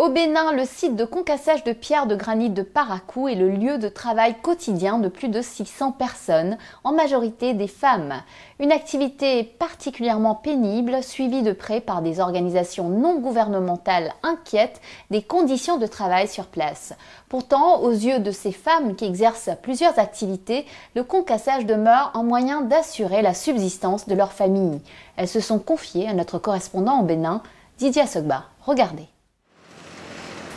Au Bénin, le site de concassage de pierres de granit de Parakou est le lieu de travail quotidien de plus de 600 personnes, en majorité des femmes. Une activité particulièrement pénible, suivie de près par des organisations non gouvernementales inquiètes des conditions de travail sur place. Pourtant, aux yeux de ces femmes qui exercent plusieurs activités, le concassage demeure un moyen d'assurer la subsistance de leur famille. Elles se sont confiées à notre correspondant au Bénin, Didier Sogba. Regardez.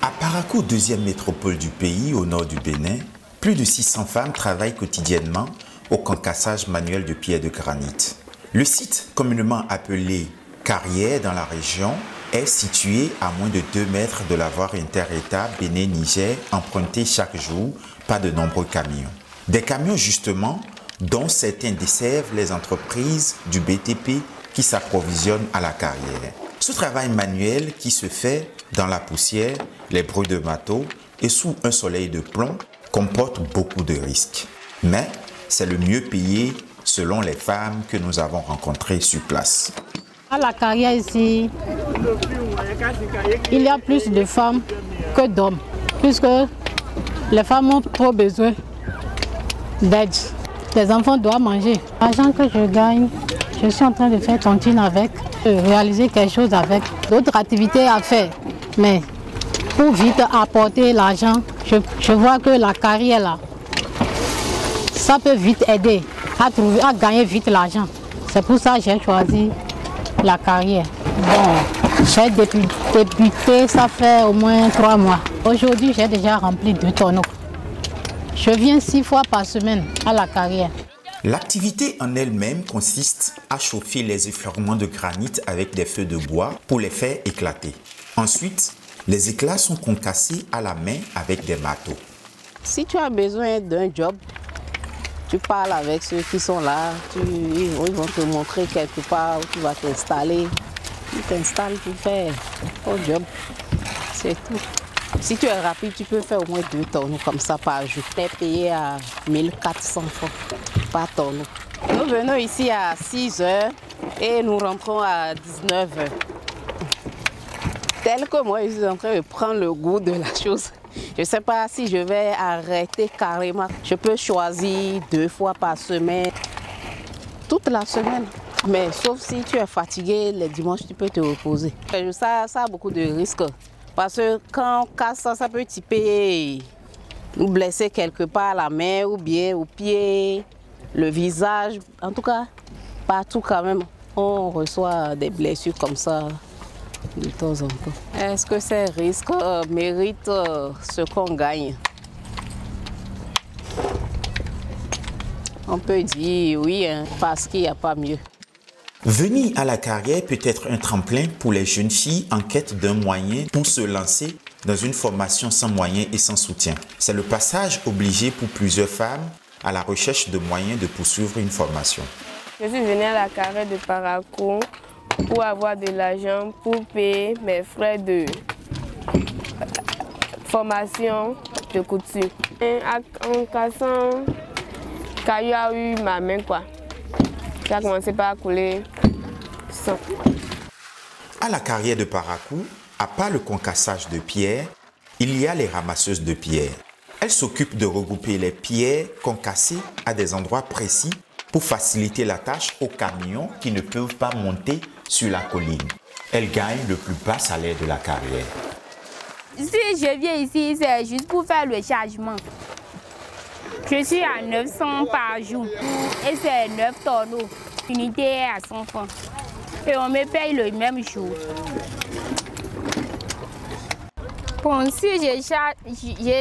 À Parakou, deuxième métropole du pays, au nord du Bénin, plus de 600 femmes travaillent quotidiennement au concassage manuel de pierres de granit. Le site, communément appelé Carrière dans la région, est situé à moins de 2 mètres de la voie inter-État Bénin-Niger, empruntée chaque jour par de nombreux camions. Des camions justement, dont certains desservent les entreprises du BTP qui s'approvisionnent à la carrière. Ce travail manuel qui se fait dans la poussière, les bruits de bateaux et sous un soleil de plomb comporte beaucoup de risques. Mais c'est le mieux payé selon les femmes que nous avons rencontrées sur place. À la carrière ici, il y a plus de femmes que d'hommes, puisque les femmes ont trop besoin d'aide. Les enfants doivent manger. L'argent que je gagne, je suis en train de faire tontine avec, de réaliser quelque chose avec, d'autres activités à faire. Mais pour vite apporter l'argent, je vois que la carrière là, ça peut vite aider à gagner vite l'argent. C'est pour ça que j'ai choisi la carrière. Bon, j'ai débuté, ça fait au moins 3 mois. Aujourd'hui, j'ai déjà rempli 2 tonneaux. Je viens 6 fois par semaine à la carrière. L'activité en elle-même consiste à chauffer les effleurements de granit avec des feux de bois pour les faire éclater. Ensuite, les éclats sont concassés à la main avec des marteaux. Si tu as besoin d'un job, tu parles avec ceux qui sont là, ils vont te montrer quelque part où tu vas t'installer. Tu t'installes pour faire ton job, c'est tout. Si tu es rapide, tu peux faire au moins 2 tonneaux comme ça par jour. Tu es payé à 1400 francs par tonneau. Nous venons ici à 6 h et nous rentrons à 19 h. Tel que moi, je suis en train de prendre le goût de la chose. Je ne sais pas si je vais arrêter carrément. Je peux choisir 2 fois par semaine, toute la semaine. Mais sauf si tu es fatigué, les dimanches, tu peux te reposer. Ça a beaucoup de risques. Parce que quand on casse ça, ça peut typer, nous blesser quelque part la main ou bien au pied, le visage. En tout cas, partout quand même, on reçoit des blessures comme ça de temps en temps. Est-ce que ces risques méritent ce qu'on gagne? On peut dire oui, hein, parce qu'il n'y a pas mieux. Venir à la carrière peut être un tremplin pour les jeunes filles en quête d'un moyen pour se lancer dans une formation sans moyens et sans soutien. C'est le passage obligé pour plusieurs femmes à la recherche de moyens de poursuivre une formation. Je suis venue à la carrière de Parakou pour avoir de l'argent pour payer mes frais de formation de couture. Et en cassant, caillou a eu ma main quoi. Ça a commencé par couler sang. À la carrière de Parakou, à part le concassage de pierres, il y a les ramasseuses de pierres. Elles s'occupent de regrouper les pierres concassées à des endroits précis pour faciliter la tâche aux camions qui ne peuvent pas monter sur la colline. Elles gagnent le plus bas salaire de la carrière. Si je viens ici, c'est juste pour faire le chargement. Je suis à 900 par jour et c'est 9 tonneaux. L'unité est à 100 francs. Et on me paye le même jour. Bon, si je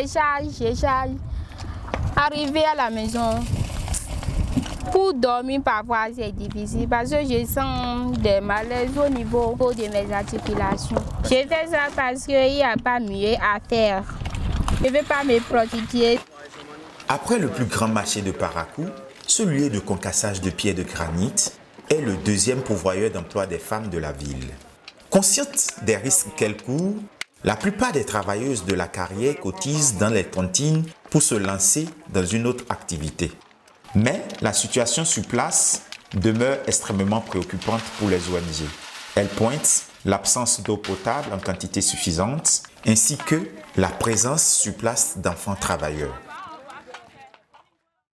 charge, arriver à la maison, pour dormir parfois c'est difficile parce que je sens des malaises au niveau de mes articulations. Je fais ça parce qu'il n'y a pas mieux à faire. Je ne veux pas me prostituer. Après le plus grand marché de Parakou, ce lieu de concassage de pierres de granit est le deuxième pourvoyeur d'emploi des femmes de la ville. Conscientes des risques qu'elles courent, la plupart des travailleuses de la carrière cotisent dans les tontines pour se lancer dans une autre activité. Mais la situation sur place demeure extrêmement préoccupante pour les ONG. Elles pointent l'absence d'eau potable en quantité suffisante, ainsi que la présence sur place d'enfants travailleurs.